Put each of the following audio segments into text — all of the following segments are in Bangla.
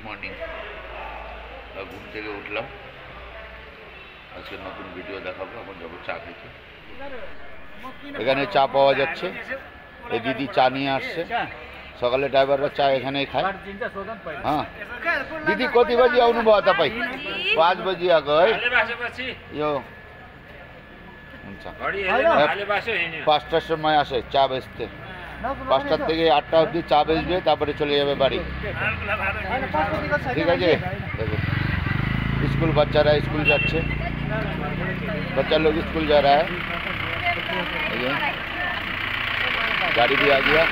মর্নিং। ঘুম থেকে উঠলাম, আজকে নতুন ভিডিও দেখাবো। এখন যাবো চা খেতে। এখানে চা পাওয়া যাচ্ছে, এই দিদি চা নিয়ে আসছে। সকালে ড্রাইভাররা চা এখানেই খায়। हाँ दीदी कति बजी आउनुभयो तपाईँ? 5 बजी आएको है? यो हुन्छ, 5টার সময় আসে চা বেচতে। 5টার থেকে 8টা অবধি চা বেচবে, তারপরে চলে যাবে বাড়ি। ঠিক আছে। देखो स्कूल बच्चारा स्कूल যাচ্ছে, बच्चा लोग स्कूल जा रहा है। गाड़ी भी आ गया।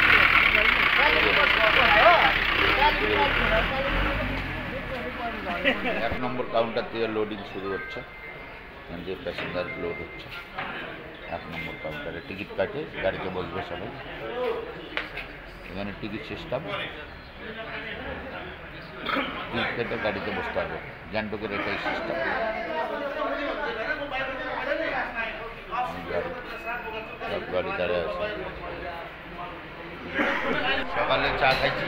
एक नम्बर काउंटार থেকে লোডিং শুরু হচ্ছে, যে প্যাসেঞ্জার লোড হচ্ছে। 1 নম্বর কাউন্টারে টিকিট কাটে গাড়িতে বসবে সবাই। এখানে টিকিট সিস্টেম, টিকিট কেটে গাড়িতে বসতে হবে। গ্যাংটকের এটাই সিস্টেম। গাড়ি দাঁড়িয়ে আছে। সকালে চা খাইছি,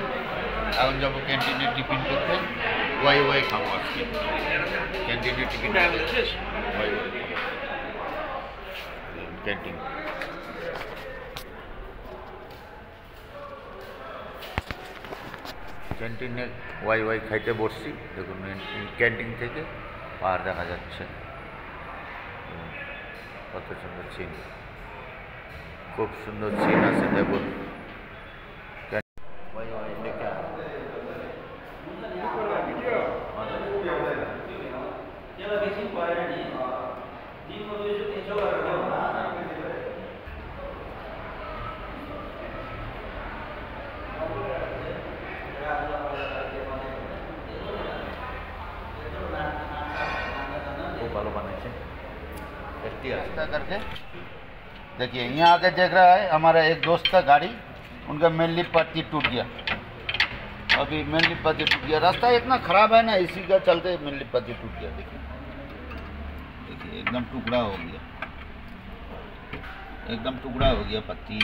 এখন যাবো ক্যান্টিনে টিফিন করতে। ওয়াই ওয়াই খাবো আজকে ক্যান্টিনে টিফিন। ওয়াই ওয়াই ক্যান্টিন। ক্যান্টিনে ওয়াই ওয়াই খাইতে বসছি। দেখুন ক্যান্টিন থেকে পাহাড় দেখা যাচ্ছে, কত সুন্দর সিন, খুব সুন্দর সিন আছে। দেখুন भालो बनाए टेस्टी करके। देखिए यहाँ आके देख रहा है, हमारा एक दोस्त का गाड़ी, उनका मेनली पत्ती टूट गया। अभी मेनली पत्ती टूट गया, रास्ता इतना ख़राब है ना, इसी का चलते मेनली पत्ती टूट गया। देखिए देखिए एकदम टुकड़ा हो गया, एकदम टुकड़ा हो गया पत्ती।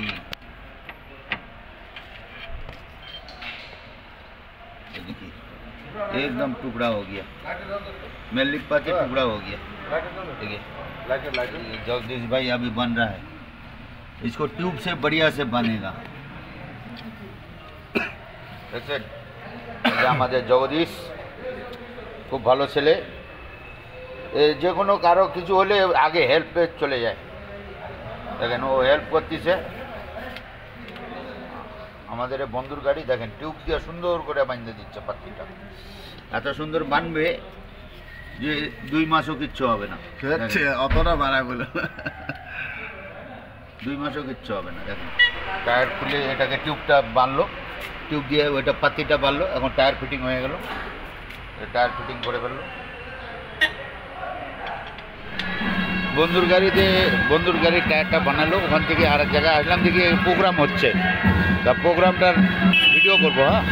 देखिए एकदम टुकड़ा हो गया, मेनली पत्ती टुकड़ा हो गया। देखिए जगदीश भाई अभी बन रहा है, इसको ट्यूब से बढ़िया से बनेगा। আমাদের জগদীশ খুব ভালো ছেলে, যে কোনো কারো কিছু হলে আগে হেল্পে চলে যায়। দেখেন ও হেল্প করতেছে। আমাদের বন্ধুর গাড়ি দেখেন টিউব দিয়ে সুন্দর করে বাঁধতে দিচ্ছে পাত্তিটা, এত সুন্দর বানবে যে 2 মাসও কিচ্ছু হবে না। অতটা বাড়ায় বলে 2 মাসও কিচ্ছু হবে না। দেখেন টায়ার খুলে এটাকে টিউবটা বাঁধলো, টিউব দিয়ে ওইটা পাত্তিটা বাঁধলো। এখন টায়ার ফিটিং হয়ে গেল, টায়ার ফিটিং করে ফেললো। বন্ধুর গাড়ির টায়ারটা বানালো। ওখান থেকে আরেক জায়গায় আসলাম, দেখি প্রোগ্রাম হচ্ছে, তা প্রোগ্রামটার ভিডিও করবো। হ্যাঁ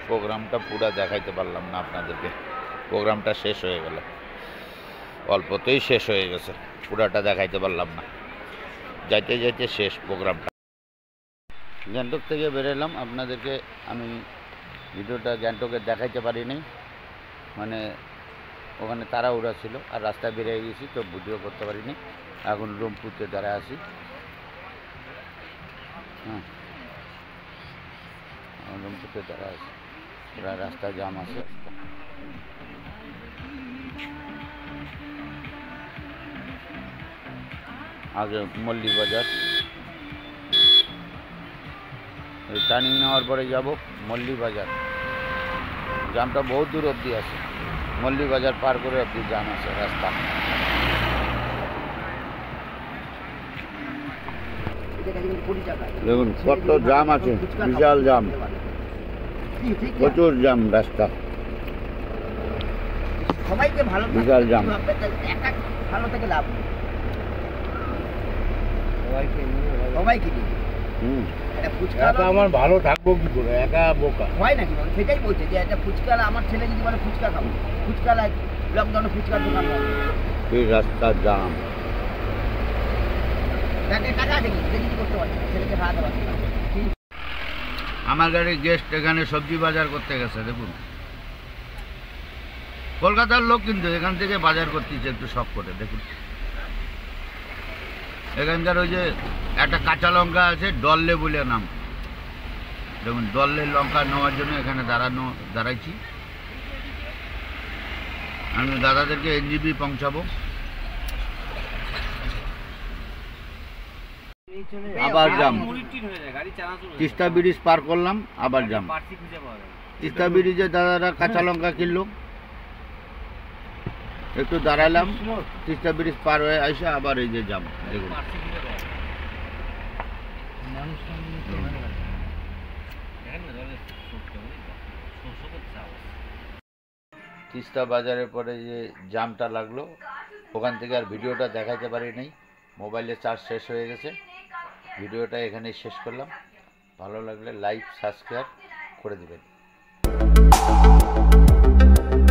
প্রোগ্রামটা পুরো দেখাইতে পারলাম না আপনাদেরকে, প্রোগ্রামটা শেষ হয়ে গেল, অল্পতেই শেষ হয়ে গেছে, পুরাটা দেখাইতে পারলাম না, যাইতে যাইতে শেষ প্রোগ্রামটা। গ্যাংটক থেকে বেরোলাম, আপনাদেরকে আমি ভিডিওটা গ্যাংটকে দেখাইতে পারিনি, মানে ওখানে তাড়াহুড়া ছিল আর রাস্তায় বেরিয়ে গেছি, তো ভিডিও করতে পারিনি। এখন লুমপুরতে দাঁড়ায় আছি। হ্যাঁ লুমপুরতে দাঁড়ায় আছি, পুরা রাস্তা জাম আছে। আগে মল্লি বাজার, টার্নিং নেওয়ার পরে যাব মল্লি বাজার। জামটা বহুত দূর অবধি আছে, মল্লি বাজার পার করে অবধি জাম আছে রাস্তা। দেখুন কত জাম আছে, বিশাল জাম, প্রচুর জাম রাস্তা, সবাইকে ভালো বিশাল জাম। একা ভালো থেকে লাভ নেই, সবাইকে নিয়ে একা আমার ভালো থাকবো কি করে, একা বোকা হয় নাকি? সেটাই বলছে যে একটা ফুচকা, আমার ছেলে যদি বলে ফুচকা খাবো, ফুচকা লকডাউনে ফুচকার দোকান এই রাস্তা জাম। টাকা আছে কি কিছু করতে পারছে না, ছেলেকে খাওয়াতে পারছে না। আমার গাড়ির গেস্ট এখানে সবজি বাজার করতে গেছে, দেখুন কলকাতার লোক, কিন্তু এখান থেকে বাজার করতেছে একটু শখ করে। দেখুন এখানকার ওই যে একটা কাঁচা লঙ্কা আছে, ডললে বলে নাম, দেখুন ডললে লঙ্কা নেওয়ার জন্য এখানে দাঁড়াইছি। আমি দাদাদেরকে এনজিবি পৌঁছাবো। আবার জাম, তিস্তা ব্রিজ পার করলাম, আবার জাম। তিস্তা ব্রিজে দাদারা কাঁচা লঙ্কা কিনলো, একটু দাঁড়ালাম, তিস্তা ব্রিজ পার হয়ে আসে আবার এই যে জাম। দেখুন তিস্তা বাজারের পরে যে জামটা লাগলো, ওখান থেকে আর ভিডিওটা দেখাতে পারি নাই, মোবাইলে চার্জ শেষ হয়ে গেছে। ভিডিওটা এখানেই শেষ করলাম। ভালো লাগলে লাইক সাবস্ক্রাইব করে দেবেন।